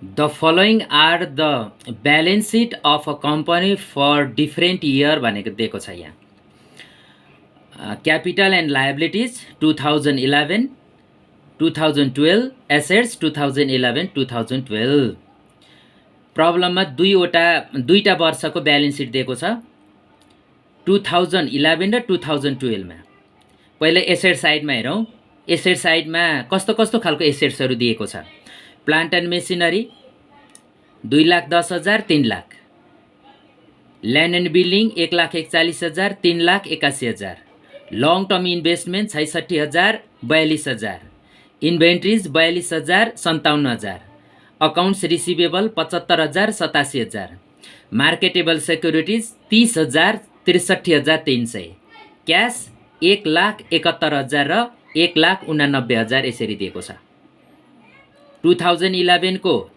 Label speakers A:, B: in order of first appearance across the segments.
A: The following are the balance sheet of a company for different year भनेको दिएको छ यहाँ। Capital and liabilities 2011, 2012, assets 2011, 2012। प्रब्लममा दुईटा वर्षको ब्यालेन्स सिट दिएको छ 2011 र 2012 मा। पहिला एसेट साइडमा हेरौँ। एसेट साइडमा कस्तो कस्तो खालको एसेट्सहरू दिएको छ। Plant and machinery 2,10,000 3,00,000। Land and building 1,41,000 3,81,000। Long term investment 66,000 42,000। इन्भेन्ट्रिज 42,000 57,000। Accounts receivable 75,000 87,000। Marketable securities 30,000 63,300। Cash 1,71,000 र 1,89,000 यसरी दिएको छ। 2011 को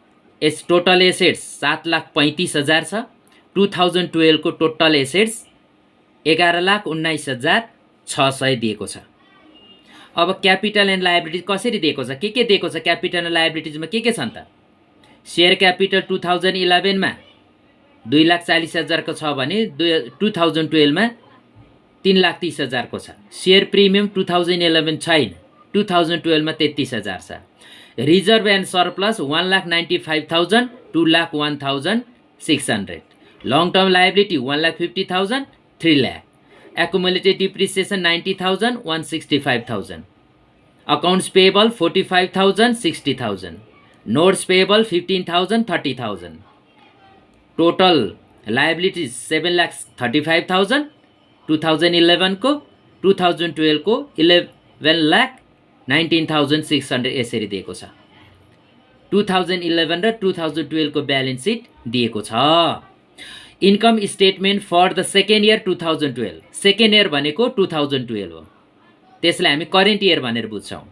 A: टोटल एसेट्स 7,35,000 छ। 2012 को टोटल एसेट्स 11,19,600 दिएको छ। अब क्यापिटल एन्ड लायबिलिटिज कसरी दिएको छ, के दिएको छ क्यापिटल एन्ड लायबिलिटिजमा के छन् त। सेयर क्यापिटल 2011 मा 2,40,000 को छ भने 2012 मा 3,30,000 को छ। सेयर प्रिमियम 2011 छैन, 2012 मा 33,000 छ। Reserve and surplus 1,95,000 2,01,600। Long term liability 1,50,000 3,00,000। Accumulated depreciation 90,000 165,000। Accounts payable 45,000 60,000। Notes payable 15,000 30,000। Total liabilities 7,35,000 2011 को। 2012 को 11,19,600 यसरी दिएको छ। 2011 र 2012 को ब्यालेन्स सिट दिएको छ। Income statement for the second year 2012। Second year भनेको 2012 हो, त्यसलाई हामी करेन्ट इयर भनेर बुझ्छौँ।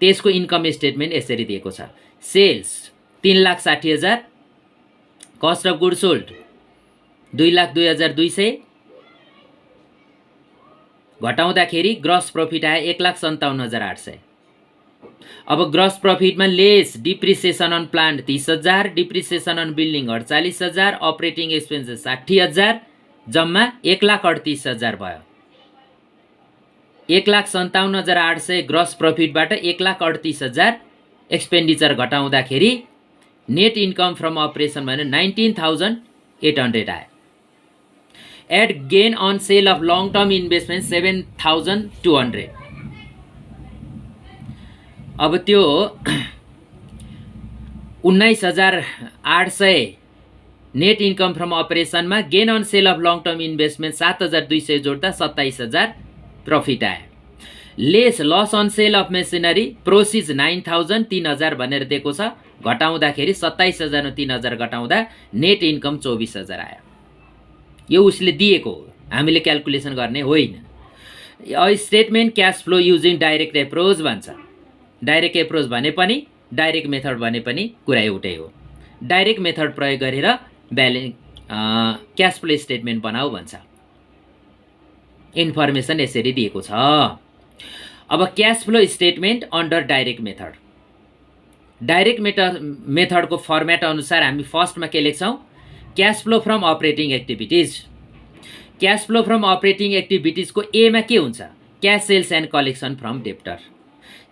A: त्यसको इन्कम स्टेटमेन्ट यसरी दिएको छ। Sales 3,60,000। Cost of good sold 2,02,200। घटाउँदाखेरि ग्रस प्रफिट आयो 1,57,800। अब ग्रस प्रफिटमा less depreciation on plant 30,000, depreciation on building 48,000, operating expenses 60,000, जम्मा 1,38,000 भयो। 1,57,800 ग्रस प्रफिटबाट 1,38,000 एक्सपेन्डिचर घटाउँदाखेरि नेट इन्कम फ्रम अपरेसन भने 19,800 आयो। Add gain on sale of long term investment 7,200। अब त्यो 19,800 नेट इन्कम फ्रम अपरेसनमा gain on sale of long term investment 7,200 जोड्दा 27,000 प्रफिट आयो। Less loss on sale of machinery proceeds 9,000 3,000 भनेर दिएको छ। घटाउँदाखेरि 27,000 3,000 घटाउँदा नेट इन्कम 24,000 आयो। यो उसले दिएको हो, हामीले क्याल्कुलेसन गर्ने होइन। Statement cash flow using direct approach भन्छ। डाइरेक्ट एप्रोच भने पनि डाइरेक्ट मेथड भने पनि कुरा एउटै हो। डाइरेक्ट मेथड प्रयोग गरेर क्यास फ्लो स्टेटमेन्ट बनाऊ भन्छ। इन्फर्मेसन यसरी दिएको छ। अब cash flow statement under direct method. Direct मेथडको फर्मेट अनुसार हामी फर्स्टमा के लेख्छौँ, cash flow from operating activities. Cash flow from operating एक्टिभिटिजको एमा के हुन्छ, cash sales and collection from debtor.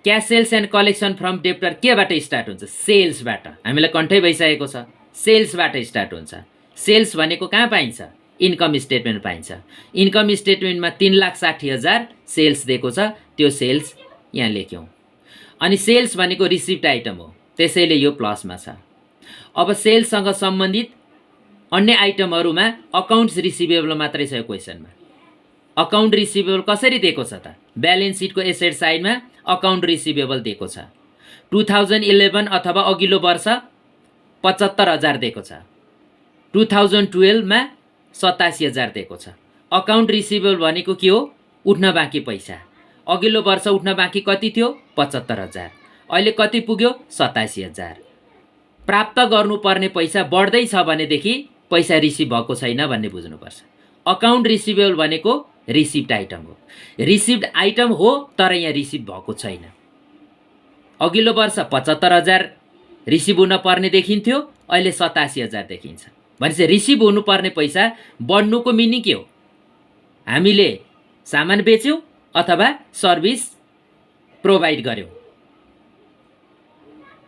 A: Cash sales and collection from debtor केबाट स्टार्ट हुन्छ, सेल्सबाट। हामीलाई कन्ठै भइसकेको छ, सेल्सबाट स्टार्ट हुन्छ। सेल्स भनेको कहाँ पाइन्छ, इन्कम स्टेटमेन्ट पाइन्छ। इन्कम स्टेटमेन्टमा 3,60,000 सेल्स दिएको छ, त्यो सेल्स यहाँ लेख्यौँ। अनि सेल्स भनेको रिसिप्ट आइटम हो, त्यसैले यो प्लसमा छ। अब सेल्ससँग सम्बन्धित अन्य आइटमहरूमा अकाउन्ट्स रिसिभेबल मात्रै छ यो क्वेसनमा। अकाउन्ट रिसिभेबल कसरी दिएको छ त, ब्यालेन्स सिटको एसेट साइडमा अकाउन्ट रिसिभेबल दिएको छ। 2011 अथवा अघिल्लो वर्ष 75,000 दिएको छ। 2012 मा 87,000 दिएको छ। अकाउन्ट रिसिभेबल भनेको के हो, उठ्न बाँकी पैसा। अघिल्लो वर्ष उठ्न बाँकी कति थियो, 75,000। अहिले कति पुग्यो, 87,000। प्राप्त गर्नुपर्ने पैसा बढ्दैछ भनेदेखि पैसा रिसिभ भएको छैन भन्ने बुझ्नुपर्छ। अकाउन्ट रिसिभेबल भनेको रिसिप्ट आइटम हो। रिसिप्ट आइटम हो तर यहाँ रिसिभ भएको छैन। अघिल्लो वर्ष 75,000 रिसिभ हुन पर्ने देखिन्थ्यो, अहिले 87,000 देखिन्छ। भनेपछि रिसिभ हुनुपर्ने पैसा बढ्नुको मिनिङ के हो? हामीले सामान बेच्यौँ अथवा सर्भिस प्रोभाइड गर्यौँ,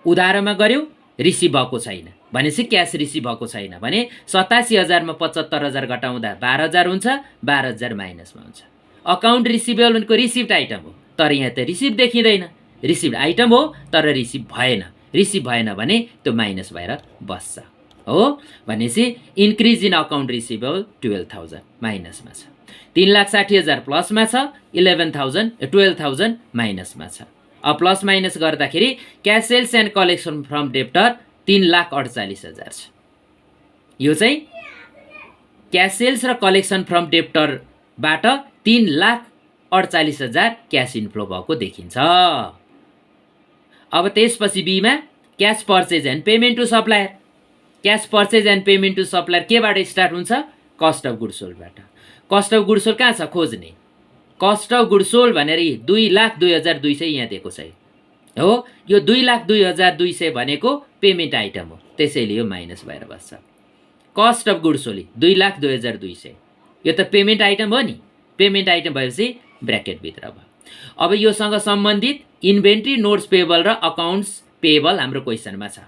A: उधारमा गर्यौँ, रिसिभ भएको छैन भनेपछि क्यास रिसिभ भएको छैन भने 87,000 मा 75,000 घटाउँदा 12,000 हुन्छ, 12,000 माइनसमा हुन्छ। अकाउन्ट रिसिभेबल भनेको रिसिभ्ड आइटम हो, तर यहाँ त रिसिभ देखिँदैन। रिसिभ्ड आइटम हो तर रिसिभ भएन। रिसिभ भएन भने त्यो माइनस भएर बस्छ हो। भनेपछि इन्क्रिज इन अकाउन्ट रिसिभेबल 12,000 माइनसमा छ, 3,60,000 प्लसमा छ, 12,000 माइनसमा छ। अब प्लस माइनस गर्दाखेरि cash sales and collection from debtor 3,48,000 छ। यो चाहिँ क्यास सेल्स र कलेक्सन फ्रम डेप्टरबाट 3,48,000 क्यास इन्फ्लो भएको देखिन्छ। अब त्यसपछि बीमा cash purchase and payment to supplier. Cash purchase and payment to supplier केबाट स्टार्ट हुन्छ? कस्ट अफ गुड्स सोल्डबाट। कस्ट अफ गुड्स सोल्ड कहाँ छ खोज्ने? कस्ट अफ गुड्स सोल्ड भनेर 2,02,200 यहाँ दिएको छ हो। यो 2,02,200 भनेको पेमेन्ट आइटम हो, त्यसैले यो माइनस भएर बस्छ। कस्ट अफ गुड्स सोल्ड 2,02,200 यो त पेमेन्ट आइटम हो नि। पेमेन्ट आइटम भएपछि ब्र्याकेटभित्र भयो। अब योसँग सम्बन्धित इन्भेन्ट्री, नोट्स पेबल र अकाउन्ट्स पेबल हाम्रो क्वेसनमा छ।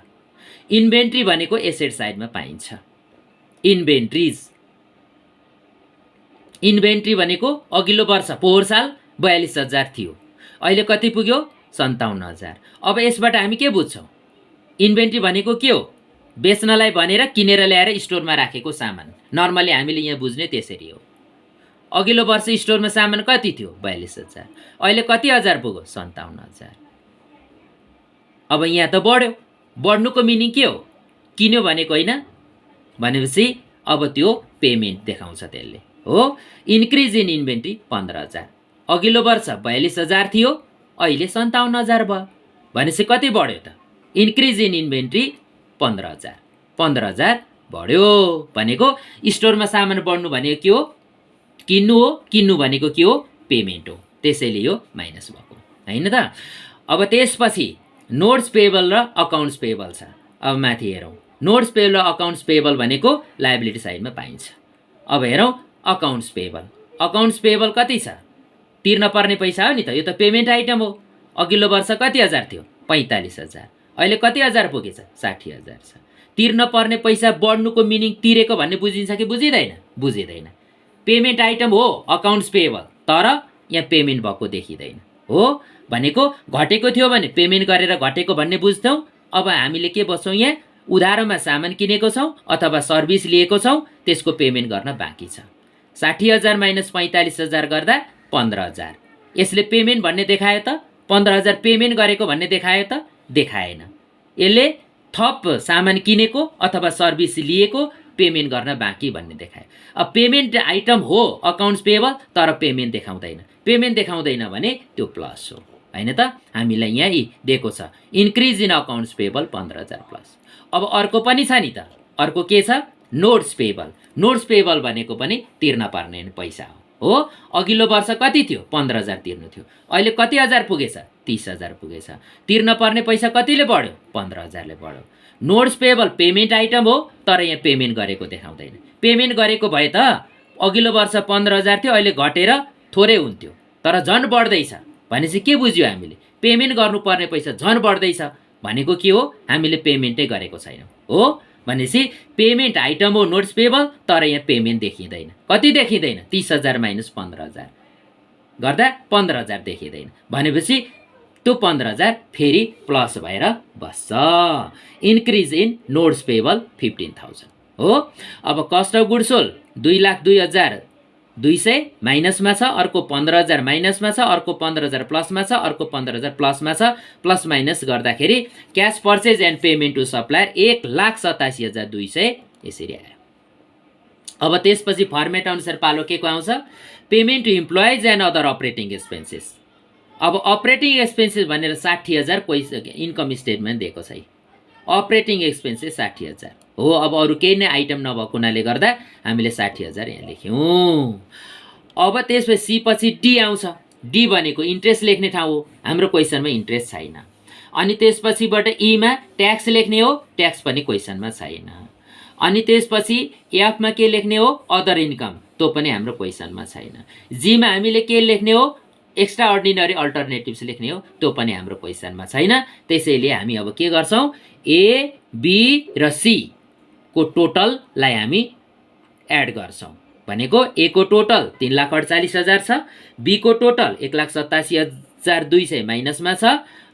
A: इन्भेन्ट्री भनेको एसेट साइडमा पाइन्छ। इन्भेन्ट्री भनेको अघिल्लो वर्ष पोहोर साल 42,000 थियो, अहिले कति पुग्यो? 57,000। अब यसबाट हामी के बुझ्छौँ? इन्भेन्ट्री भनेको के हो? बेच्नलाई भनेर किनेर ल्याएर स्टोरमा राखेको सामान। नर्मली हामीले यहाँ बुझ्ने त्यसरी हो। अघिल्लो वर्ष स्टोरमा सामान कति थियो? 42,000, अहिले कति हजार पुग्यो? 57,000। अब यहाँ त बढ्यो। बढ्नुको मिनिङ के हो? किन्यो भनेको होइन भनेपछि अब त्यो पेमेन्ट देखाउँछ त्यसले हो। इन्क्रिज इन इन्भेन्ट्री 15,000, अघिल्लो वर्ष 42,000 थियो, अहिले 57,000 भयो भनेपछि कति बढ्यो त? Increase in inventory 15,000। 15,000 बढ्यो भनेको स्टोरमा सामान बढ्नु भनेको के हो? किन्नु हो। किन्नु भनेको के हो? पेमेन्ट हो, त्यसैले यो माइनस भएको होइन त। अब त्यसपछि नोट्स पेबल र अकाउन्ट्स पेबल छ। अब माथि हेरौँ, नोट्स पेबल र अकाउन्ट्स पेबल भनेको लायबिलिटी साइडमा पाइन्छ। अब हेरौँ अकाउन्ट्स पेबल। अकाउन्ट्स पेबल कति छ? तिर्न पर्ने पैसा हो नि त, यो त पेमेन्ट आइटम हो। अघिल्लो वर्ष कति हजार थियो? 45,000, अहिले कति हजार पुगेछ? 60,000 छ। तिर्न पर्ने पैसा बढ्नुको मिनिङ तिरेको भन्ने बुझिन्छ कि बुझिँदैन? बुझिँदैन। पेमेन्ट आइटम हो अकाउन्ट्स पेबल, तर यहाँ पेमेन्ट भएको देखिँदैन हो। भनेको घटेको थियो भने पेमेन्ट गरेर घटेको भन्ने बुझ्थ्यौँ। अब हामीले के बस्छौँ? यहाँ उधारोमा सामान किनेको छौँ अथवा सर्भिस लिएको छौँ, त्यसको पेमेन्ट गर्न बाँकी छ। 60,000 माइनस 45,000 गर्दा 15,000। यसले पेमेन्ट भन्ने देखायो त? 15,000 पेमेन्ट गरेको भन्ने देखायो त? देखाएन। यसले थप सामान किनेको अथवा सर्भिस लिएको पेमेन्ट गर्न बाँकी भन्ने देखायो। अब पेमेन्ट आइटम हो अकाउन्ट्स पेबल, तर पेमेन्ट देखाउँदैन। पेमेन्ट देखाउँदैन भने त्यो प्लस हो होइन त। हामीलाई यहाँ दिएको छ increase in accounts payable 15,000 plus. अब अर्को पनि छ नि त। अर्को के छ? Notes payable. नोट्स पेबल भनेको पनि तिर्न पर्ने पैसा हो। अघिल्लो वर्ष कति थियो? 15,000 तिर्नु थियो, अहिले कति हजार पुगेछ? 30,000 पुगेछ। तिर्न पर्ने पैसा कतिले बढ्यो? 15,000ले बढ्यो। नोट्स पेबल पेमेन्ट आइटम हो, तर यहाँ पेमेन्ट गरेको देखाउँदैन। पेमेन्ट गरेको भए त अघिल्लो वर्ष 15,000 थियो, अहिले घटेर थोरै हुन्थ्यो, तर झन् बढ्दैछ भनेपछि के बुझ्यो हामीले? पेमेन्ट गर्नुपर्ने पैसा झन् बढ्दैछ भनेको के हो? हामीले पेमेन्टै गरेको छैनौँ हो। भनेपछि पेमेन्ट आइटम हो नोट्स पेबल, तर यहाँ पेमेन्ट देखिँदैन। कति देखिँदैन? 30,000 माइनस 15,000 गर्दा 15,000 देखिँदैन। भनेपछि त्यो 15,000 फेरि प्लस भएर बस्छ। इन्क्रिज इन नोट्स पेबल 15,000 हो। अब कस्ट अफ गुड्स सोल्ड 2,02,200 माइनसमा छ, अर्को 15,000 माइनसमा छ, अर्को 15,000 प्लसमा छ, अर्को 15,000 प्लसमा छ। प्लस माइनस गर्दाखेरि cash purchase and payment to supplier 1,87,200 यसरी आयो। अब त्यसपछि फर्मेट अनुसार पालो के को आउँछ? Payment to employees and other operating expenses. अब अपरेटिङ एक्सपेन्सेस भनेर 60,000 इन्कम स्टेटमेन्ट दिएको छ। अपरेटिङ एक्सपेन्सेस 60,000 हो। अब अरू केही नै आइटम नभएको हुनाले गर्दा हामीले 60,000 यहाँ लेख्यौँ। अब त्यसपछि पछि डी आउँछ। डी भनेको इन्ट्रेस्ट लेख्ने ठाउँ हो। हाम्रो क्वेसनमा इन्ट्रेस्ट छैन। अनि त्यसपछिबाट ईमा ट्याक्स लेख्ने हो, ट्याक्स पनि क्वेसनमा छैन। अनि त्यसपछि एफमा के लेख्ने हो, अदर इन्कम, त्यो पनि हाम्रो क्वेसनमा छैन। जीमा हामीले के लेख्ने हो, एक्स्ट्रा अर्डिनरी अल्टरनेटिभ्स लेख्ने हो, त्यो पनि हाम्रो क्वेसनमा छैन। त्यसैले हामी अब के गर्छौँ, ए बी र सी को टोटललाई हामी एड गर्छौँ। भनेको ए को टोटल 3,48,000 छ, बी को टोटल 1,87,200 माइनसमा छ,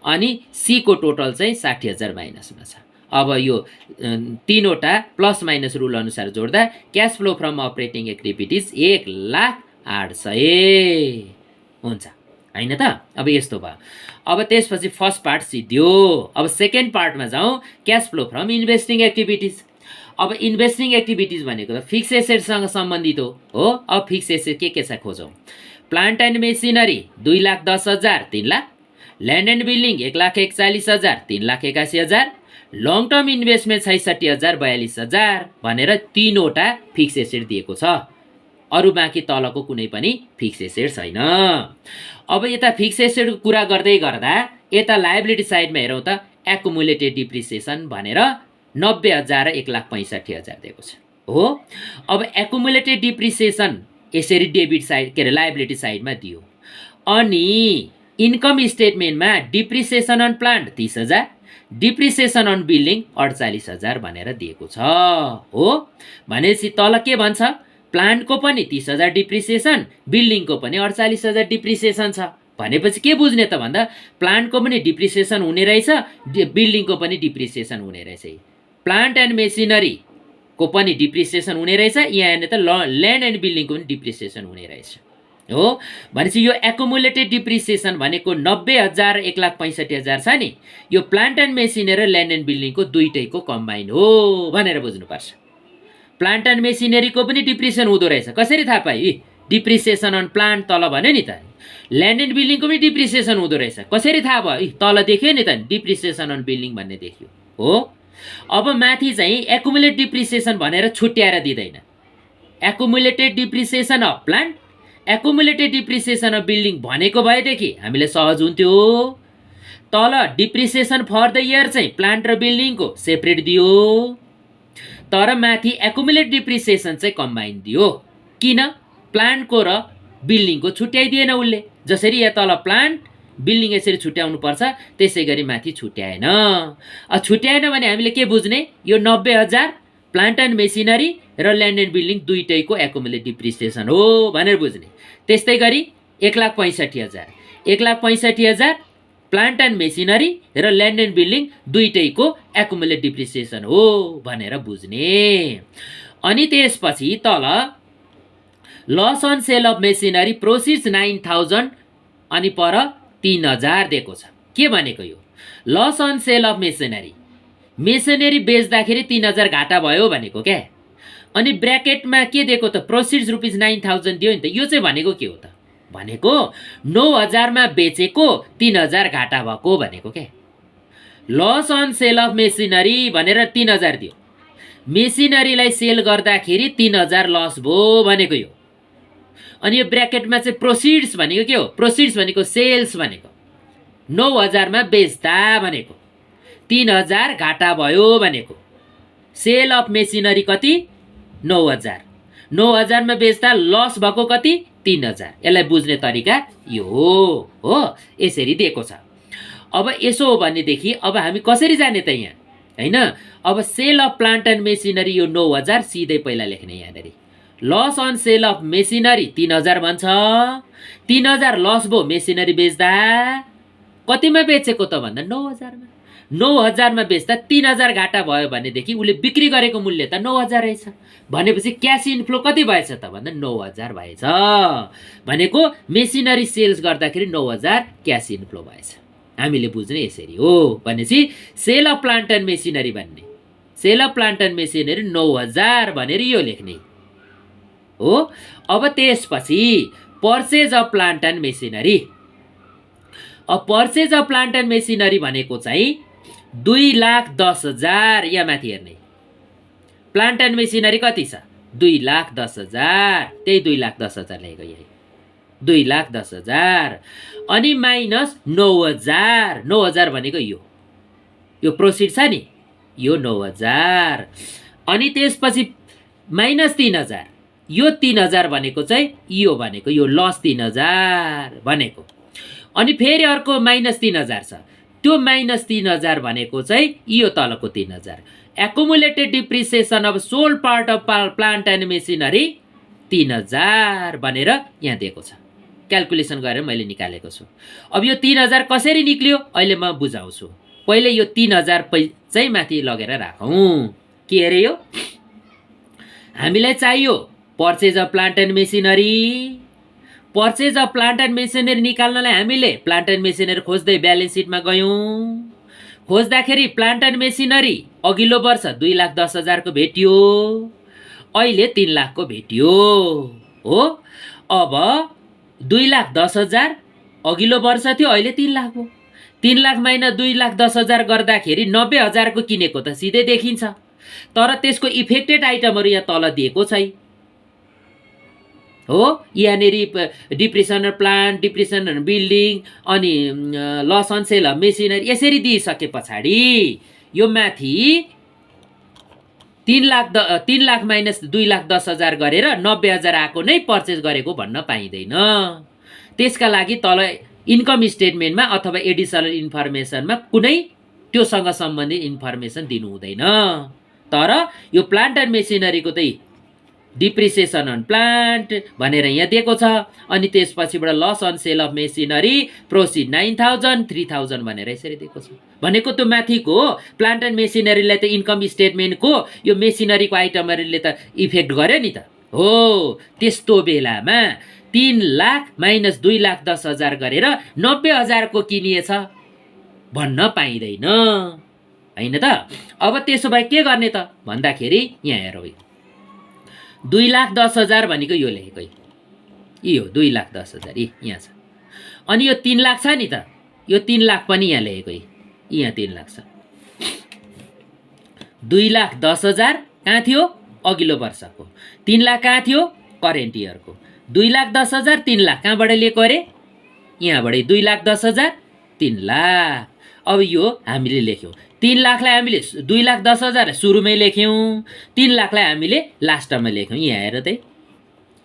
A: अनि सी को टोटल चाहिँ 60,000 माइनसमा छ। अब यो तीनवटा प्लस माइनस रुल अनुसार जोड्दा cash flow from operating activities 1,08,000 हुन्छ, होइन त। अब यस्तो भयो। अब त्यसपछि फर्स्ट पार्ट सिद्धियो। अब सेकेन्ड पार्टमा जाउँ, cash flow from investing activities. अब इन्भेस्टिङ एक्टिभिटिज भनेको त फिक्स एसेटसँग सम्बन्धित हो। अब फिक्स एसेट के छ खोजौँ। Plant and machinery 2,10,000 3 lakh, land and building 1,41,000 3,81,000, long term investment 66,000 42,000 भनेर तीनवटा फिक्स एसेट दिएको छ। अरू बाँकी तलको कुनै पनि फिक्स एसेट छैन। अब यता फिक्स एसेटको कुरा गर्दै गर्दा यता लायबिलिटी साइडमा हेरौँ त, एकुमुलेटेड डिप्रिसिएसन भनेर 90,000 र 1,65,000 दिएको छ हो। अब एकुमुलेटेड डिप्रिसिएसन यसरी डेबिट साइड के अरे लायबिलिटी साइडमा दियो। अनि इन्कम स्टेटमेन्टमा depreciation on plant 30,000, depreciation on building 48,000 भनेर दिएको छ हो। भनेपछि तल के भन्छ, प्लान्टको पनि 30,000 डिप्रिसिएसन, बिल्डिङको पनि 48,000 डिप्रिसिएसन छ। भनेपछि के बुझ्ने त भन्दा प्लान्टको पनि डिप्रिसिएसन हुने रहेछ, बिल्डिङको पनि डिप्रिसिएसन हुने रहेछ। प्लान्ट एन्ड मेसिनरीको पनि डिप्रिसिएसन हुने रहेछ, यहाँ हेर्ने त ल्यान्ड एन्ड बिल्डिङको पनि डिप्रिसिएसन हुने रहेछ हो। भनेपछि यो एकुमुलेटेड डिप्रिसिएसन भनेको 90,000 1,65,000 छ नि, यो प्लान्ट एन्ड मेसिनरी र ल्यान्ड एन्ड बिल्डिङको दुईटैको कम्बाइन हो भनेर बुझ्नुपर्छ। प्लान्ट एन्ड मेसिनरीको पनि डिप्रिसिएसन हुँदो रहेछ, कसरी थाहा पायो? डिप्रिसिएसन अन प्लान्ट तल भन्यो नि त। ल्यान्ड एन्ड बिल्डिङको पनि डिप्रिसिएसन हुँदो रहेछ, कसरी थाहा भयो? तल देख्यो नि त, डिप्रिसिएसन अन बिल्डिङ भन्ने देख्यो हो। अब माथि चाहिँ एकुमुलेटेड डिप्रिसिएसन भनेर छुट्याएर दिँदैन। Accumulated depreciation of plant, accumulated depreciation of building भनेको भएदेखि हामीले सहज हुन्थ्यो। तल डिप्रिसिएसन फर द इयर चाहिँ प्लान्ट र बिल्डिङको सेपरेट दियो, तर माथि एकुमुलेटेड डिप्रिसिएसन चाहिँ कम्बाइन दियो। किन? प्लान्टको र बिल्डिङको छुट्याइदिएन उसले। जसरी यहाँ तल प्लान्ट बिल्डिङ यसरी छुट्याउनु पर्छ, त्यसै गरी माथि छुट्याएन। छुट्याएन भने हामीले के बुझ्ने, यो 90,000 प्लान्ट एन्ड मेसिनरी र ल्यान्ड एन्ड बिल्डिङ दुईटैको एकुमुलेटेड डिप्रिसिएसन हो भनेर बुझ्ने। त्यस्तै गरी 1,65,000 1,65,000 प्लान्ट एन्ड मेसिनरी र ल्यान्ड एन्ड बिल्डिङ दुईटैको एकुमुलेटेड डिप्रिसिएसन हो भनेर बुझ्ने। अनि त्यसपछि तल loss on sale of machinery proceeds 9,000 अनि पर 3,000 दिएको छ। के भनेको यो? Loss on sale of machinery, machinery बेच्दाखेरि 3,000 घाटा भयो भनेको क्या। अनि ब्र्याकेटमा के दिएको त, प्रोसिड्स रुपिस 9,000 दियो नि त। यो चाहिँ भनेको के हो त? भनेको 9,000 मा बेचेको 3,000 घाटा भएको भनेको क्या। Loss on sale of machinery भनेर 3,000 दियो, मेसिनरीलाई सेल गर्दाखेरि 3,000 लस भयो भनेको यो। अनि यो ब्र्याकेटमा चाहिँ प्रोसिड्स भनेको के हो? प्रोसिड्स भनेको सेल्स भनेको। 9,000 मा बेच्दा भनेको 3,000 घाटा भयो भनेको। सेल अफ मेसिनरी कति? 9,000। 9,000 मा बेच्दा लस भएको कति? 3,000। यसलाई बुझ्ने तरिका यो हो। यसरी दिएको छ। अब यसो हो भनेदेखि अब हामी कसरी जाने त यहाँ, हैन? अब sale of plant and machinery यो 9,000 सिधै पहिला लेख्ने यहाँनेरि। Loss on sale of machinery 3,000 भन्छ। 3,000 लस भयो मेसिनरी बेच्दा। कतिमा बेचेको त भन्दा 9,000 मा। 9,000 मा बेच्दा 3,000 घाटा भयो भनेदेखि उसले बिक्री गरेको मूल्य त 9,000 रहेछ। भनेपछि क्यास इन्फ्लो कति भएछ त भन्दा 9,000 भएछ। भनेको मेसिनरी सेल्स गर्दाखेरि 9,000 क्यास इन्फ्लो भएछ। हामीले बुझ्ने यसरी हो। भनेपछि sale of plant and machinery भन्ने, sale of plant and machinery 9,000 भनेर यो लेख्ने हो। अब त्यसपछि purchase of plant and machinery. अब purchase of plant and machinery भनेको चाहिँ 2,10,000 यहाँ माथि हेर्ने। प्लान्ट एन्ड मेसिनरी कति छ? 2,10,000। त्यही 2,10,000 लेखेको यही 2,10,000 अनि माइनस 9,000। 9,000 भनेको यो यो प्रोसिड छ नि, यो 9,000। अनि त्यसपछि माइनस 3,000, यो 3,000 भनेको चाहिँ यो भनेको यो लस 3,000 भनेको। अनि फेरि अर्को माइनस 3,000 छ, त्यो माइनस 3,000 भनेको चाहिँ यो तलको 3,000। Accumulated depreciation of sold part of plant and machinery 3,000 भनेर यहाँ दिएको छ। क्यालकुलेसन गरेर मैले निकालेको छु। अब यो 3,000 कसरी निक्लियो अहिले म बुझाउँछु। पहिले यो 3,000 चाहिँ माथि लगेर राखौँ। के अरे यो हामीलाई चाहियो purchase of plant and machinery. Purchase of plant and machinery निकाल्नलाई हामीले प्लान्ट एन्ड मेसिनरी खोज्दै ब्यालेन्स सिटमा गयौँ। खोज्दाखेरि प्लान्ट एन्ड मेसिनरी अघिल्लो वर्ष 2,10,000 को भेटियो, अहिले 3,00,000 को भेटियो हो। अब 2,10,000 अघिल्लो वर्ष थियो, अहिले 3,00,000 हो। 3,00,000 माइनस 2,10,000 गर्दाखेरि 90,000 को किनेको त सिधै देखिन्छ, तर त्यसको इफेक्टेड आइटमहरू यहाँ तल दिएको छैन हो। यहाँनिर डिप्रिसन प्लान्ट, डिप्रिसन बिल्डिङ, अनि loss on sale of machinery यसरी दिइसके पछाडि यो माथि 3,00,000 माइनस 2,10,000 गरेर 90,000 आएको नै पर्चेज गरेको भन्न पाइँदैन। त्यसका लागि तल इन्कम स्टेटमेन्टमा अथवा एडिसनल इन्फर्मेसनमा कुनै त्योसँग सम्बन्धित इन्फर्मेसन दिनु हुँदैन। तर यो प्लान्ट एन्ड मेसिनरीको चाहिँ डिप्रिसिएसन अन प्लान्ट भनेर यहाँ दिएको छ। अनि त्यसपछिबाट loss on sale of machinery proceed 9,000 3,000 भनेर यसरी दिएको छ। भनेको त्यो माथिको प्लान्ट एन्ड मेसिनरीलाई त इन्कम स्टेटमेन्टको यो मेसिनरीको आइटमहरूले त इफेक्ट गर्यो नि त हो। त्यस्तो बेलामा 3,00,000 माइनस 2,10,000 गरेर 90,000 को किनिएछ भन्न पाइँदैन होइन त। अब त्यसो भए के गर्ने त भन्दाखेरि यहाँ हेरौँ, 2,10,000 भनेको यो लेखेको यो 2,10,000 यहाँ छ। अनि यो 3,00,000 छ नि त, यो 3,00,000 पनि यहाँ लेखेको यहाँ 3,00,000 छ। 2,10,000 कहाँ थियो अघिल्लो वर्षको, 3,00,000 कहाँ थियो करेन्ट इयरको। 2,10,000 3,00,000 कहाँबाट लिएको अरे यहाँबाट 2,10,000 3,00,000। अब यो हामीले लेख्यौँ 3,00,000लाई हामीले 2,10,000 सुरुमै लेख्यौँ, 3,00,000लाई हामीले लास्टमा लेख्यौँ। यहाँ हेर त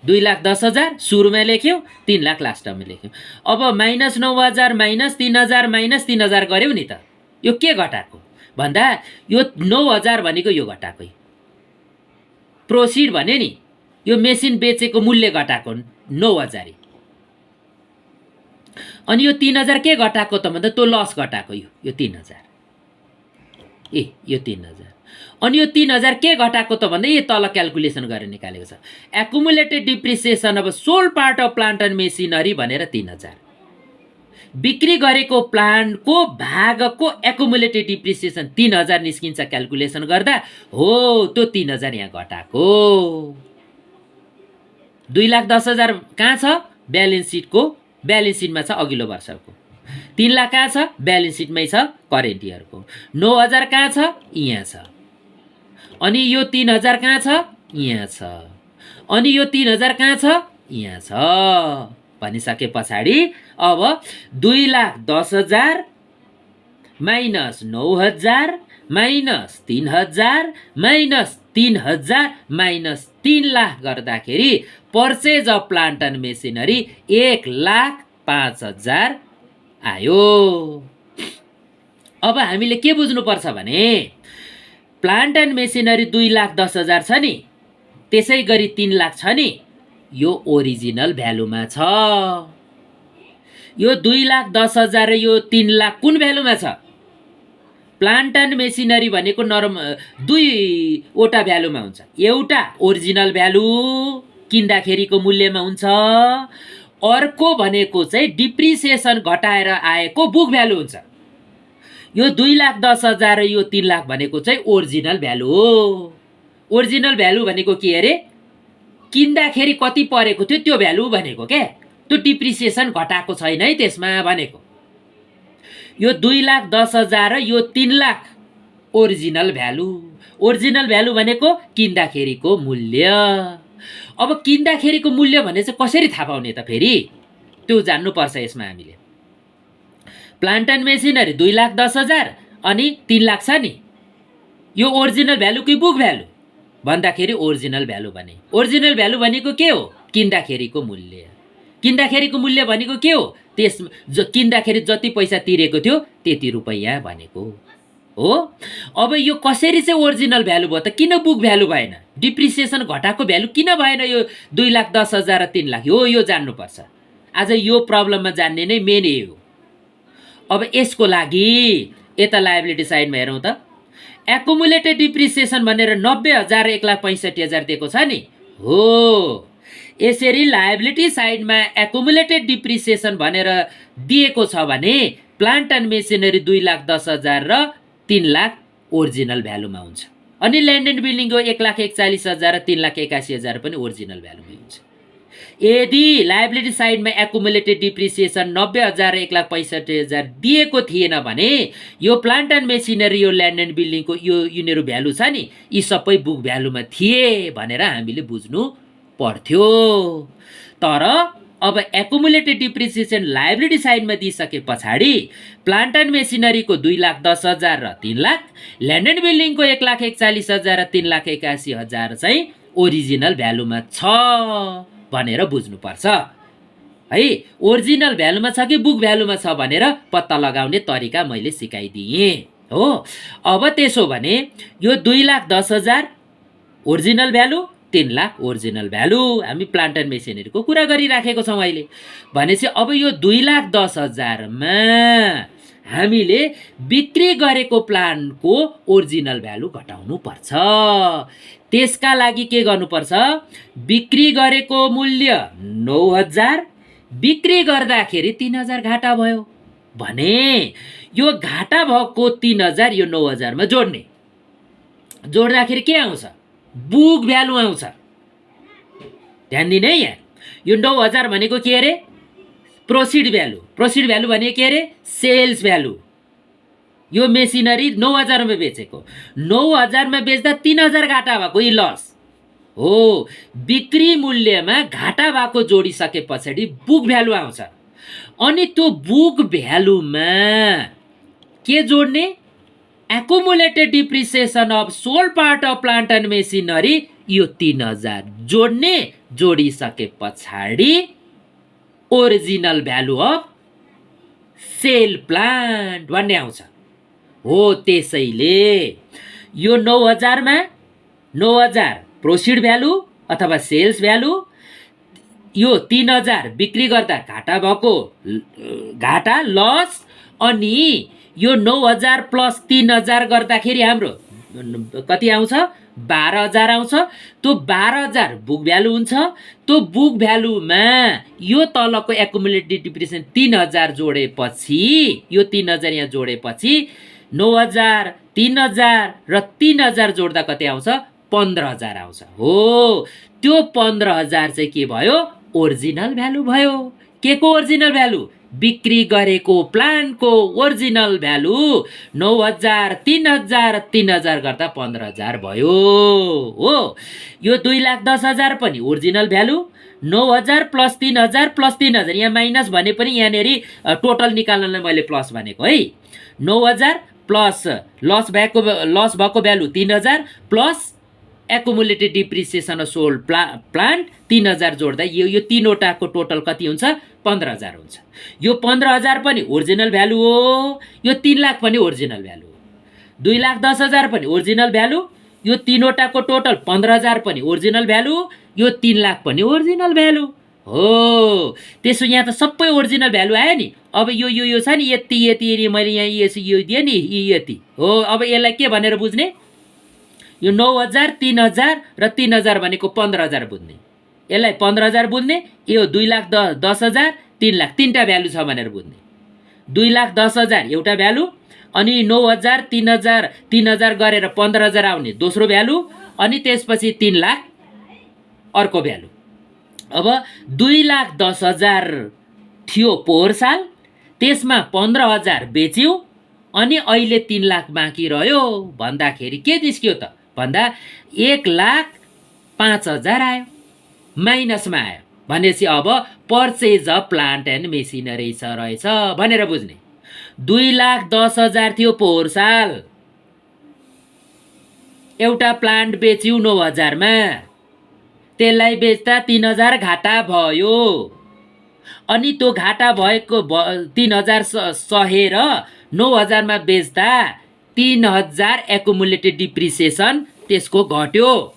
A: 2,10,000 सुरुमै लेख्यौँ, 3,00,000 लास्टमा लेख्यौँ। अब माइनस 9,000 माइनस 3,000 माइनस 3,000 गऱ्यौँ नि त। यो के घटाएको भन्दा यो 9,000 भनेको यो घटाएको प्रोसिड भने नि यो मेसिन बेचेको मूल्य घटाएको 9,000। अनि यो 3,000 के घटाएको त भन्दा त्यो लस घटाएको यो 3,000 यो 3,000। अनि यो 3,000 के घटाएको त भन्दा यो तल क्यालकुलेसन गरेर निकालेको छ। एकुमुलेटेड डिप्रिसिएसन अब sold part of plant and machinery भनेर 3,000, बिक्री गरेको प्लान्टको भागको एकुमुलेटेड डिप्रिसिएसन 3,000 निस्किन्छ क्यालकुलेसन गर्दा हो। त्यो 3,000 यहाँ घटाएको। 2,10,000 कहाँ छ ब्यालेन्स सिटमा छ अघिल्लो वर्षको। 3,00,000 कहाँ छ ब्यालेन्स सिटमै छ करेन्ट इयरको। 9,000 कहाँ छ यहाँ छ। अनि यो 3,000 कहाँ छ यहाँ छ। अनि यो 3,000 कहाँ छ यहाँ छ भनिसके पछाडि अब 2,10,000 माइनस 9,000 माइनस 3,000 माइनस 3,000 माइनस 3,00,000 गर्दाखेरि purchase of plant and machinery 1,05,000 आयो। अब हामीले के बुझ्नुपर्छ भने प्लान्ट एन्ड मेसिनरी 2,10,000 छ नि, त्यसै गरी 3,00,000 छ नि, यो ओरिजिनल भ्यालुमा छ। यो 2,10,000 र यो 3,00,000 कुन भ्यालुमा छ? प्लान्ट एन्ड मेसिनरी भनेको दुईवटा भ्यालुमा हुन्छ। एउटा ओरिजिनल भ्यालु किन्दाखेरिको मूल्यमा हुन्छ, अर्को भनेको चाहिँ डिप्रिसिएसन घटाएर आएको बुक भ्यालु हुन्छ। यो 2,10,000 र यो 3,00,000 भनेको चाहिँ ओरिजिनल भ्यालु हो। ओरिजिनल भ्यालु भनेको के अरे किन्दाखेरि कति परेको थियो त्यो भ्यालु भनेको के, त्यो डिप्रिसिएसन घटाएको छैन है त्यसमा भनेको। यो 2,10,000 र यो 3,00,000 ओरिजिनल भ्यालु। ओरिजिनल भ्यालु भनेको किन्दाखेरिको मूल्य। अब किन्दाखेरिको मूल्य भने चाहिँ कसरी थाहा पाउने त फेरि त्यो जान्नुपर्छ यसमा हामीले। प्लान्ट एन्ड मेसिनरी 2,10,000 अनि 3 लाख छ नि, यो ओरिजिनल भ्यालु कि बुक भ्यालु भन्दाखेरि ओरिजिनल भ्यालु भने। ओरिजिनल भ्यालु भनेको के हो? किन्दाखेरिको मूल्य। किन्दाखेरिको मूल्य भनेको के हो? किन्दाखेरि जति पैसा तिरेको थियो त्यति रुपैयाँ भनेको हो। अब यो कसरी चाहिँ ओरिजिनल भ्यालु भयो त? किन बुक भ्यालु भएन? डिप्रिसिएसन घटाएको भ्यालु किन भएन यो 2,10,000 र 3 लाख? यो जान्नुपर्छ। आज यो प्रब्लममा जान्ने नै मेन यही हो। अब यसको लागि यता लायबिलिटी साइडमा हेरौँ त। एकुमुलेटेड डिप्रिसिएसन भनेर 90,000 1,65,000 दिएको छ नि हो। यसरी लायबिलिटी साइडमा एकुमुलेटेड डिप्रिसिएसन भनेर दिएको छ भने प्लान्ट एन्ड मेसिनरी 2,10,000 र 3 लाख ओरिजिनल भ्यालुमा हुन्छ। अनि ल्यान्ड एन्ड बिल्डिङको 1,41,000 र 3,81,000 पनि ओरिजिनल भ्यालुमै हुन्छ। यदि लायबिलिटी साइडमा एकुमुलेटेड डिप्रिसिएसन 90,000 र 1,65,000 दिएको थिएन भने यो प्लान्ट एन्ड मेसिनरी, यो ल्यान्ड एन्ड बिल्डिङको यिनीहरू भ्यालु छ नि, यी सबै बुक भ्यालुमा थिए भनेर हामीले बुझ्नु पर्थ्यो। तर अब एकुमुलेटेड डिप्रिसिएसन लायबिलिटी साइडमा दिइसके पछाडि प्लान्ट एन्ड मेसिनरीको 2,10,000 र 3 लाख, ल्यान्ड एन्ड बिल्डिङको 1,41,000 र 3,81,000 चाहिँ ओरिजिनल भ्यालुमा छ भनेर बुझ्नुपर्छ है। ओरिजिनल भ्यालुमा छ कि बुक भ्यालुमा छ भनेर पत्ता लगाउने तरिका मैले सिकाइदिएँ हो। अब त्यसो भने यो 2,10,000 original value, 3 lakh original value, हामी प्लान्ट एन्ड मेसिनरीको कुरा गरिराखेको छौँ अहिले। भनेपछि अब यो 2,10,000 मा हामीले बिक्री गरेको प्लान्टको ओरिजिनल भ्यालु घटाउनु पर्छ। त्यसका लागि के गर्नुपर्छ? बिक्री गरेको मूल्य 9,000, बिक्री गर्दाखेरि 3,000 घाटा भयो भने यो घाटा भएको 3,000 यो 9,000 मा जोड्ने। जोड्दाखेरि के आउँछ? बुक भ्यालु आउँछ। ध्यान दिने है यहाँ। यो 9,000 भनेको के अरे? Processed value. प्रोसिड भ्यालु भने के अरे? Sales value. यो मेसिनरी 9,000 मा बेचेको, 9,000 मा बेच्दा 3,000 घाटा भएको, यी लस हो। बिक्री मूल्यमा घाटा भएको जोडिसके पछाडि बुक भ्यालु आउँछ। अनि त्यो बुक भ्यालुमा के जोड्ने? Accumulated depreciation of sold part of plant and machinery, यो 3,000 जोड्ने। जोडिसके पछाडि original value of sale plant भन्ने आउँछ हो। त्यसैले यो 9,000 मा 9,000 प्रोसिड भ्यालु अथवा सेल्स भ्यालु, यो 3,000 बिक्री गर्दा घाटा भएको घाटा लस, अनि यो 9,000 प्लस 3,000 गर्दाखेरि हाम्रो कति आउँछ? 12,000 आउँछ। त्यो 12,000 बुक भ्यालु हुन्छ। त्यो बुक भ्यालुमा यो तलको एकुमुलेटेड डिप्रिसिएसन 3,000 जोडेपछि, यो 3,000 यहाँ जोडेपछि 9,000, 3,000 र 3,000 जोड्दा कति आउँछ? 15,000 आउँछ हो। त्यो 15,000 चाहिँ के भयो? ओरिजिनल भ्यालु भयो। के को ओरिजिनल भ्यालु? बिक्री गरेको प्लान्टको ओरिजिनल भ्यालु 9,000, 3,000, 3,000 गर्दा 15,000 भयो हो। यो 2,10,000 पनि ओरिजिनल भ्यालु, 9,000 प्लस 3,000 प्लस 3,000, यहाँ माइनस भने पनि यहाँनिर टोटल निकाल्नलाई मैले प्लस भनेको है। 9,000 प्लस लस भएको value 3,000 plus accumulated depreciation of sold plant 3,000 जोड्दा यो तीनवटाको टोटल कति हुन्छ? 15,000 हुन्छ। यो 15,000 पनि ओरिजिनल भ्यालु हो। यो 3 लाख पनि ओरिजिनल भ्यालु हो। 2,10,000 पनि ओरिजिनल भ्यालु। यो तीनवटाको टोटल 15,000 पनि ओरिजिनल भ्यालु। यो 3 लाख पनि ओरिजिनल भ्यालु हो। त्यसो यहाँ त सबै ओरिजिनल भ्यालु आयो नि। अब यो छ नि, यति मैले यहाँ यो दिएँ नि, यति हो। अब यसलाई के भनेर बुझ्ने? यो 9,000, 3,000 र 3,000 भनेको 15,000 बुझ्ने। यसलाई 15,000 बुझ्ने। यो 2,10,000, 3 लाख, तीनटा भ्यालु छ भनेर बुझ्ने। 2,10,000 एउटा भ्यालु, अनि 9,000, 3,000, 3,000 गरेर 15,000 आउने दोस्रो भ्यालु, अनि त्यसपछि 3 लाख अर्को भ्यालु। अब 2,10,000 थियो पोहोर साल, त्यसमा 15,000 बेच्यौँ, अनि अहिले 3 लाख बाँकी रह्यो भन्दाखेरि के निस्क्यो त भन्दा 1,05,000 आयो, माइनसमा आयो भनेपछि अब purchase of plant and machinery रहेछ भनेर बुझ्ने। 2,10,000 थियो पोहोर साल। एउटा प्लान्ट बेच्यौ 9,000 मा, त्यसलाई बेच्दा 3,000 घाटा भयो। अनि त्यो घाटा भएको 3,000 सहेर 9,000 मा बेच्दा 3,000 एकुमुलेटेड डिप्रिसिएसन त्यसको घट्यो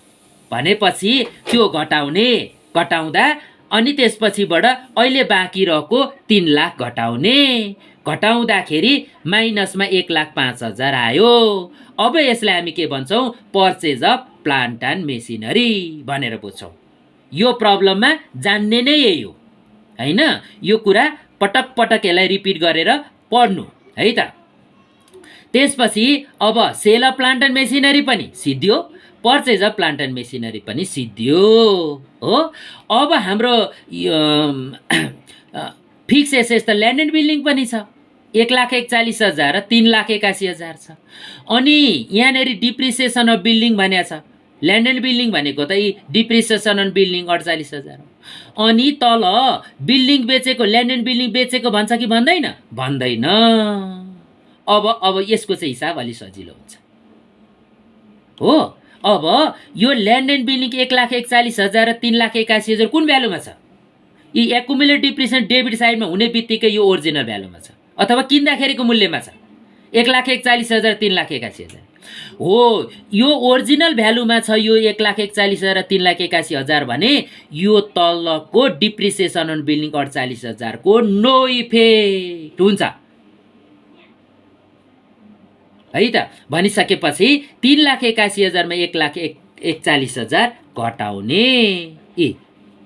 A: भनेपछि त्यो घटाउँदा अनि त्यसपछिबाट अहिले बाँकी रहेको 3 लाख घटाउँदाखेरि माइनसमा 1,05,000 आयो। अब यसलाई हामी के भन्छौँ? Purchase of plant and machinery भनेर बुझ्छौँ। यो प्रब्लममा जान्ने नै यही हो हैन? यो कुरा पटक पटक यसलाई रिपिट गरेर पढ्नु है त। त्यसपछि अब sale of plant and machinery पनि सिद्धियो, purchase of plant and machinery पनि सिद्धियो हो। अब हाम्रो फिक्स एसेट्स त ल्यान्ड एन्ड बिल्डिङ पनि छ, 1,41,000 र 3,81,000 छ। अनि यहाँनिर डिप्रिसिएसन अफ बिल्डिङ भनेको छ। ल्यान्ड एन्ड बिल्डिङ भनेको त डिप्रिसिएसन अन बिल्डिङ 48,000 हो। अनि तल बिल्डिङ बेचेको, ल्यान्ड एन्ड बिल्डिङ बेचेको भन्छ कि भन्दैन? भन्दैन। अब यसको चाहिँ हिसाब अलि सजिलो हुन्छ हो। अब यो ल्यान्ड एन्ड बिल्डिङ 1,41,000 र 3,81,000 कुन भ्यालुमा छ? यी एकुमुलेटेड डिप्रिसिएसन डेबिट साइडमा हुने बित्तिकै यो ओरिजिनल भ्यालुमा छ अथवा किन्दाखेरिको मूल्यमा छ 1,41,000 3,81,000 हो। यो ओरिजिनल भ्यालुमा छ यो 1,41,000 र 3,81,000 भने यो तलको डिप्रिसिएसन अन बिल्डिङ 48,000 को नो इफेक्ट हुन्छ है त। भनिसकेपछि 3,81,000 मा 1,41,000 घटाउने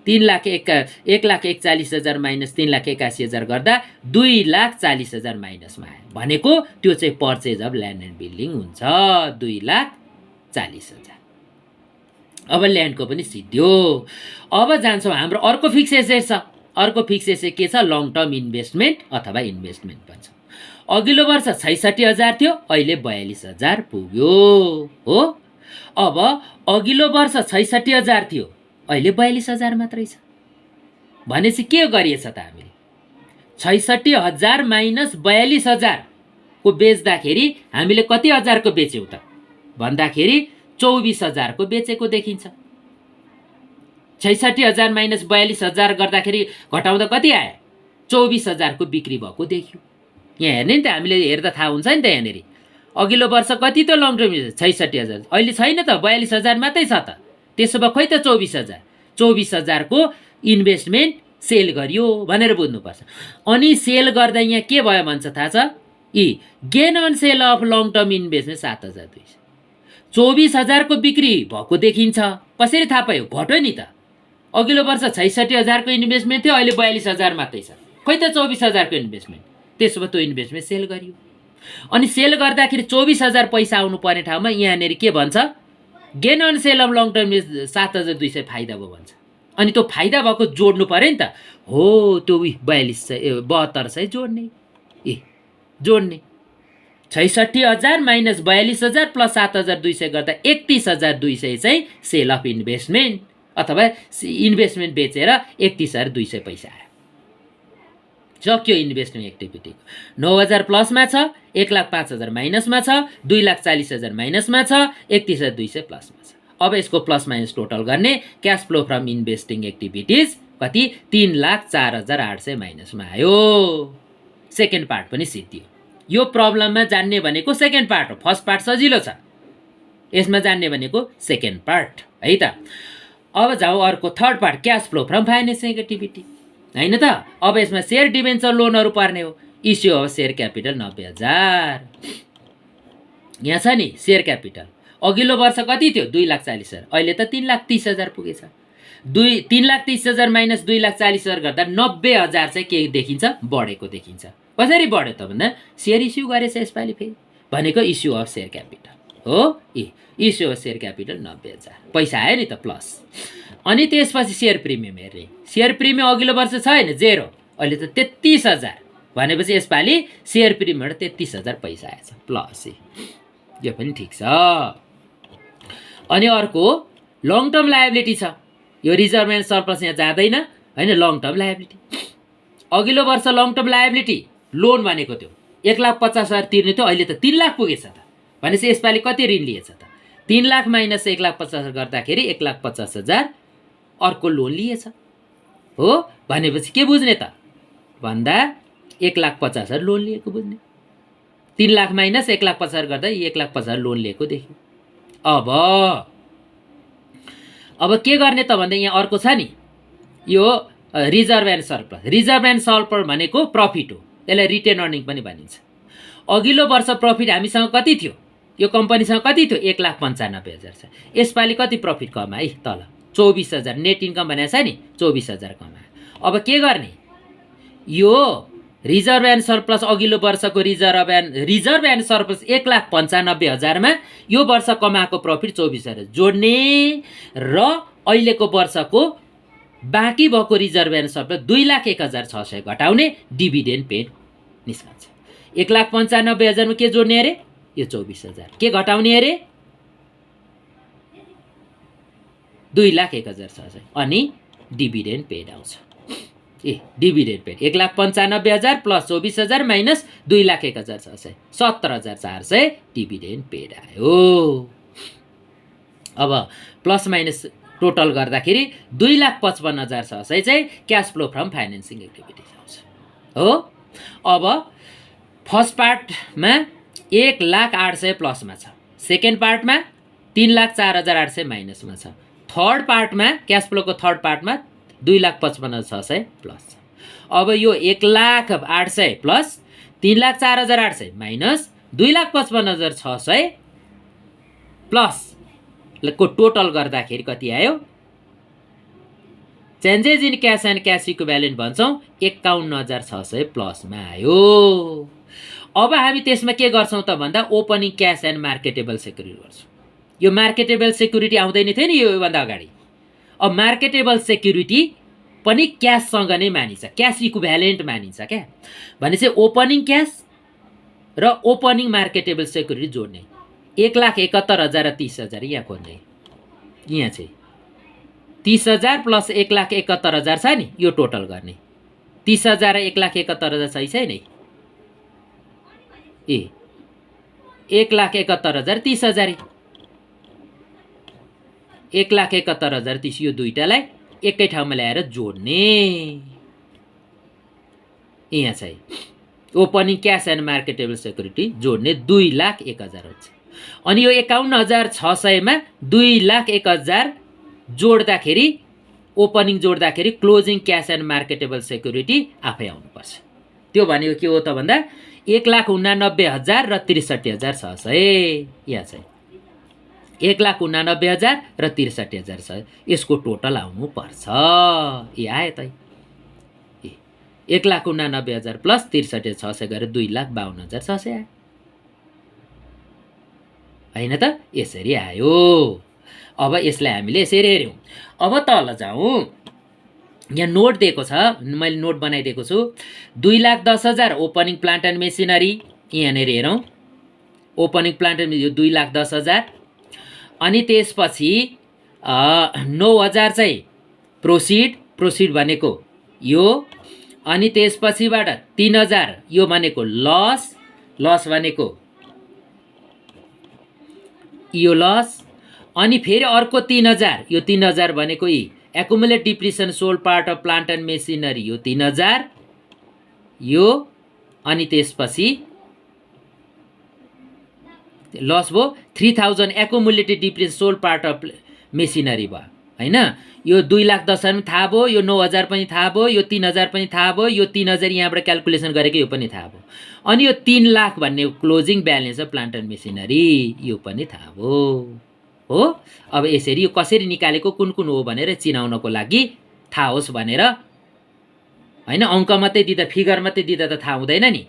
A: 1,41,000 माइनस 3,81,000 गर्दा 2,40,000 माइनसमा आयो भनेको त्यो चाहिँ purchase of land and building हुन्छ 2,40,000। अब ल्यान्डको पनि सिद्धियो। अब जान्छौँ हाम्रो अर्को फिक्स एसेट छ। अर्को फिक्स एसेट के छ? लङ टर्म इन्भेस्टमेन्ट अथवा इन्भेस्टमेन्ट भन्छ। अघिल्लो वर्ष 66,000 थियो, अहिले 42,000 पुग्यो हो। अब अघिल्लो वर्ष 66,000 थियो, अहिले 42,000 मात्रै छ भनेपछि के गरिएछ त? हामीले 66,000 माइनस 42,000 को बेच्दाखेरि हामीले कति हजारको बेच्यौँ त भन्दाखेरि 24,000 को बेचेको देखिन्छ। 66,000 माइनस 42,000 गर्दाखेरि घटाउँदा कति आयो? 24,000 को बिक्री भएको देखियो। यहाँ हेर्ने नि त, हामीले हेर्दा थाहा हुन्छ नि त। यहाँनिर अघिल्लो वर्ष कति त लङ टर्म 66,000, अहिले छैन त, 42,000 मात्रै छ त। त्यसो भए खोइ त 24,000, 24,000 को इन्भेस्टमेन्ट सेल गरियो भनेर बुझ्नुपर्छ। अनि सेल गर्दा यहाँ के भयो भन्छ थाहा छ? Gain on sale of long term investment 7,200, 24,000 को बिक्री भएको देखिन्छ। कसरी थाहा पायो? घट्यो नि त। अघिल्लो वर्ष 66,000 को इन्भेस्टमेन्ट थियो, अहिले 42,000 मात्रै छ। खोइ त 24,000 को इन्भेस्टमेन्ट। त्यसो भए त्यो इन्भेस्टमेन्ट सेल गरियो। अनि सेल गर्दाखेरि 24,000 पैसा आउनु पर्ने ठाउँमा यहाँनिर के भन्छ? Gain on sale of long term 7,200 फाइदा भयो भन्छ। अनि त्यो फाइदा भएको जोड्नु पर्यो नि त। हो त्यो 72,000 जोड्ने जोड्ने 66,000 माइनस 42,000 प्लस 7,200 गर्दा 31,200 चाहिँ सेल अफ इन्भेस्टमेन्ट अथवा इन्भेस्टमेन्ट बेचेर 31,200 पैसा आयो। सक्यो इन्भेस्टमेन्ट एक्टिभिटी। 9,000 प्लसमा छ, 1,05,000 माइनसमा छ, 2,40,000 माइनसमा छ, 31,200 प्लसमा छ। अब यसको प्लस माइनस टोटल गर्ने cash flow from investing activities कति? 3,04,800 माइनसमा आयो। सेकेन्ड पार्ट पनि सिद्धियो। यो प्रब्लममा जान्ने भनेको सेकेन्ड पार्ट हो। फर्स्ट पार्ट सजिलो छ, यसमा जान्ने भनेको सेकेन्ड पार्ट है त। अब जाउँ अर्को third part, cash flow from financing activity हैन त। अब यसमा सेयर डिबेन्चर लोनहरू पर्ने हो। इस्यु अफ सेयर क्यापिटल 90,000 यहाँ छ नि। सेयर क्यापिटल अघिल्लो वर्ष कति थियो? 2,40,000, अहिले त 3,30,000 पुगेछ। 3,30,000 माइनस 2,40,000 गर्दा 90,000 चाहिँ के देखिन्छ? बढेको देखिन्छ। कसरी बढ्यो त भन्दा सेयर इस्यु गरेछ यसपालि फेरि भनेको इस्यु अफ सेयर क्यापिटल हो। इस्यु अफ सेयर क्यापिटल 90,000 पैसा आयो नि त प्लस। अनि त्यसपछि सेयर प्रिमियम हेर्ने। सेयर प्रिमियम अघिल्लो वर्ष छैन 0, अहिले त 33,000 भनेपछि यसपालि सेयर प्रिमियमबाट 33,000 पैसा आएछ प्लस। यो पनि ठिक छ। अनि अर्को लङ टर्म लायबिलिटी छ। यो रिजर्भ एन्ड सरप्लस यहाँ जाँदैन हैन। लङ टर्म लायबिलिटी अघिल्लो वर्ष लङ टर्म लायबिलिटी लोन भनेको थियो 1,50,000 तिर्ने थियो, अहिले त 3 लाख पुगेछ त। भनेपछि यसपालि कति ऋण लिएछ त? 3 लाख माइनस 1,50,000 गर्दाखेरि 1,50,000 अर्को लोन लिएछ हो। भनेपछि के बुझ्ने त भन्दा 1,50,000 लोन लिएको बुझ्ने। 3 लाख माइनस 1,50,000 गर्दा 1,50,000 लोन लिएको देखियो। अब के गर्ने त भन्दा यहाँ अर्को छ नि, यो reserve and surplus. Reserve and surplus भनेको प्रफिट हो, यसलाई रिटेन अर्निङ पनि भनिन्छ। अघिल्लो वर्ष प्रफिट हामीसँग कति थियो? यो कम्पनीसँग कति थियो? 1,95,000 छ। यसपालि कति प्रफिट कमाए तल? 24,000। नेट इन्कम भनेको छ नि 24,000 कमाए। अब के गर्ने? यो रिजर्भ एन्ड सरप्लस अघिल्लो वर्षको रिजर्भ एन्ड सरप्लस 1,95,000 मा यो वर्ष कमाएको प्रफिट 24,000 जोड्ने र अहिलेको वर्षको बाँकी भएको रिजर्भ एन्ड सरप्लस 2,01,600 घटाउने, डिभिडेन्ड पेड निस्कन्छ। 1,95,000 मा के जोड्ने अरे? यो 24,000। के घटाउने अरे? 2,01,600 अनि डिभिडेन्ड पेड आउँछ। Dividend paid 1,95,000 plus 24,000 minus 2,01,600 17,400 dividend paid आयो। अब प्लस माइनस टोटल गर्दाखेरि 2,55,600 चाहिँ cash flow from financing activities आउँछ हो। अब फर्स्ट पार्टमा 1,08,000 प्लसमा छ, सेकेन्ड पार्टमा 3,04,800 माइनसमा छ, थर्ड पार्टमा क्यास फ्लोको थर्ड पार्टमा 2,55,600 प्लस छ। अब यो 1,08,000 प्लस 3,04,800 माइनस 2,55,600 प्लस को टोटल गर्दाखेरि कति आयो? Changes in cash and cash equivalent भन्छौँ 51,600 प्लसमा आयो। अब हामी त्यसमा के गर्छौँ त भन्दा opening cash and marketable security गर्छौँ। यो मार्केटेबल सेक्युरिटी आउँदैन थियो नि योभन्दा अगाडि। अब मार्केटेबल सेक्युरिटी पनि क्याससँग नै मानिन्छ, क्यास इक्विभ्यालेन्ट मानिन्छ क्या। भनेपछि ओपनिङ क्यास र ओपनिङ मार्केटेबल सेक्युरिटी जोड्ने 1,71,000 र 30,000 यहाँ खोज्ने। यहाँ चाहिँ 30,000 प्लस 1,71,000 छ नि, यो टोटल गर्ने। 30,000 र 1,71,000 सही छैन? 1,71,000 30,000 1,71,000 30 यो दुईटालाई एकै ठाउँमा ल्याएर जोड्ने। यहाँ चाहिँ opening cash and marketable security जोड्ने 2,01,000 हुन्छ। अनि यो 51,600 मा 2,01,000 जोड्दाखेरि ओपनिङ जोड्दाखेरि closing cash and marketable security आफै आउनुपर्छ। त्यो भनेको के हो त भन्दा 1,89,000 र 63,600। यहाँ चाहिँ 1,89,000 र 63,600 यसको टोटल आउनुपर्छ। आयो त 1,89,000 प्लस 63,600 गरेर 2,52,600 आयो होइन त? यसरी आयो। अब यसलाई हामीले यसरी हेऱ्यौँ। अब तल जाउँ, यहाँ नोट दिएको छ, मैले नोट बनाइदिएको छु। 2,10,000 ओपनिङ प्लान्ट एन्ड मेसिनरी, यहाँनिर हेरौँ ओपनिङ प्लान्ट एन्ड यो 2,10,000। अनि त्यसपछि 9,000 चाहिँ प्रोसिड भनेको यो। अनि त्यसपछिबाट 3,000 यो भनेको लस भनेको यो लस। अनि फेरि अर्को 3,000 यो 3,000 भनेको accumulate depreciation sold part of plant and machinery यो 3,000 यो। अनि त्यसपछि लस भयो 3,000 accumulated depreciation sold part of machinery भयो होइन। यो 2,10,000 थाहा भयो, यो 9,000 पनि थाहा भयो, यो 3,000 पनि थाहा भयो, यो 3,000 यहाँबाट क्यालकुलेसन गरेको यो पनि थाहा भयो। अनि यो 3 लाख भन्ने closing balance of plant and machinery यो पनि थाहा भयो हो। अब यसरी यो कसरी निकालेको कुन कुन हो भनेर चिनाउनको लागि थाहा होस् भनेर होइन। अङ्क मात्रै दिँदा फिगर मात्रै दिँदा त थाहा हुँदैन नि।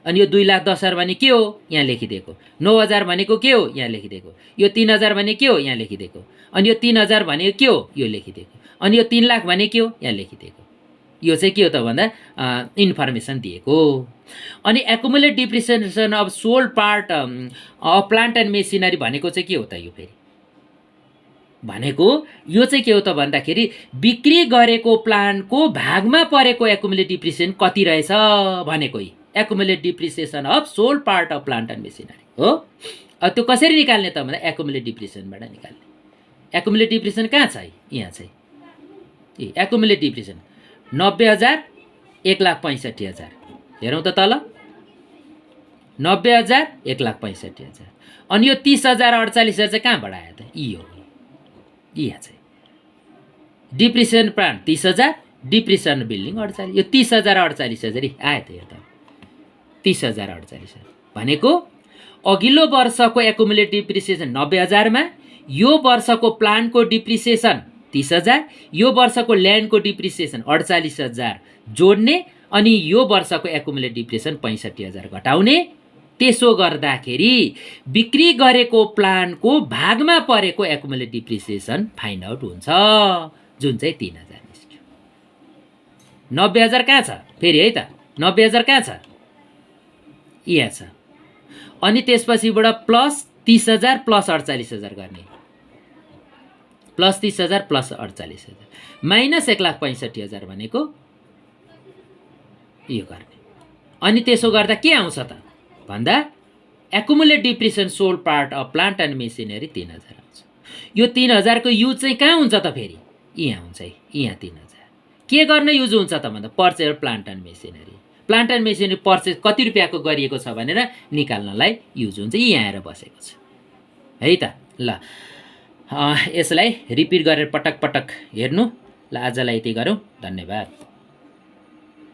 A: अनि यो 2,10,000 भने के हो यहाँ लेखिदिएको, 9,000 भनेको के हो यहाँ लेखिदिएको, यो 3,000 भने के हो यहाँ लेखिदिएको, अनि यो 3,000 भनेको के हो यो लेखिदिएको, अनि यो 3 लाख भने के हो यहाँ लेखिदिएको। यो चाहिँ के हो त भन्दा इन्फर्मेसन दिएको। अनि accumulate depreciation of sold part of plant and machinery भनेको चाहिँ के हो त? यो फेरि भनेको यो चाहिँ के हो त भन्दाखेरि बिक्री गरेको प्लान्टको भागमा परेको एकुमुलेट डिप्रिसिएसन कति रहेछ भनेको। Accumulate depreciation of sold part of plant and machinery हो। अब त्यो कसरी निकाल्ने त भन्दा एकुमुलेट डिप्रिसिएसनबाट निकाल्ने। एकुमुलेट डिप्रिसिएसन कहाँ छ यहाँ चाहिँ एकुमुलेट डिप्रिसिएसन 90,000 1,65,000 हेरौँ त तल 90,000 1,65,000 अनि यो 30,000 48,000 चाहिँ कहाँबाट आयो त हो यहाँ चाहिँ डिप्रिसिएसन प्लान्ट 30,000 डिप्रिसिएसन बिल्डिङ 48 यो 30,000 48,000 आयो त यो त 30,000 48,000 भनेको अघिल्लो वर्षको एकुमुलेट डिप्रिसिएसन 90,000 मा यो वर्षको प्लान्टको डिप्रिसिएसन 30,000 यो वर्षको ल्यान्डको डिप्रिसिएसन 48,000 जोड्ने अनि यो वर्षको एकुमुलेट डिप्रिसिएसन 65,000 घटाउने। त्यसो गर्दाखेरि बिक्री गरेको प्लान्टको भागमा परेको एकुमुलेट डिप्रिसिएसन फाइन्ड आउट हुन्छ जुन चाहिँ 3,000 निस्क्यो। 90,000 कहाँ छ फेरि है त 90,000 कहाँ छ यहाँ छ अनि त्यसपछिबाट प्लस 30,000 प्लस 48,000 गर्ने प्लस 30,000 प्लस 48,000 माइनस 1,65,000 भनेको यो गर्ने। अनि त्यसो गर्दा के आउँछ त भन्दा accumulate depreciation sold part of plant and machinery 3,000 आउँछ। यो 3,000 को युज चाहिँ कहाँ हुन्छ त फेरि यहाँ हुन्छ यहाँ 3,000 के गर्न युज हुन्छ त भन्दा purchase plant and machinery. Plant and machinery purchase कति रुपियाँको गरिएको छ भनेर निकाल्नलाई युज हुन्छ। यहाँ आएर बसेको छ है त। ल यसलाई रिपिट गरेर पटक पटक हेर्नु। ल आजलाई यति गरौँ। धन्यवाद।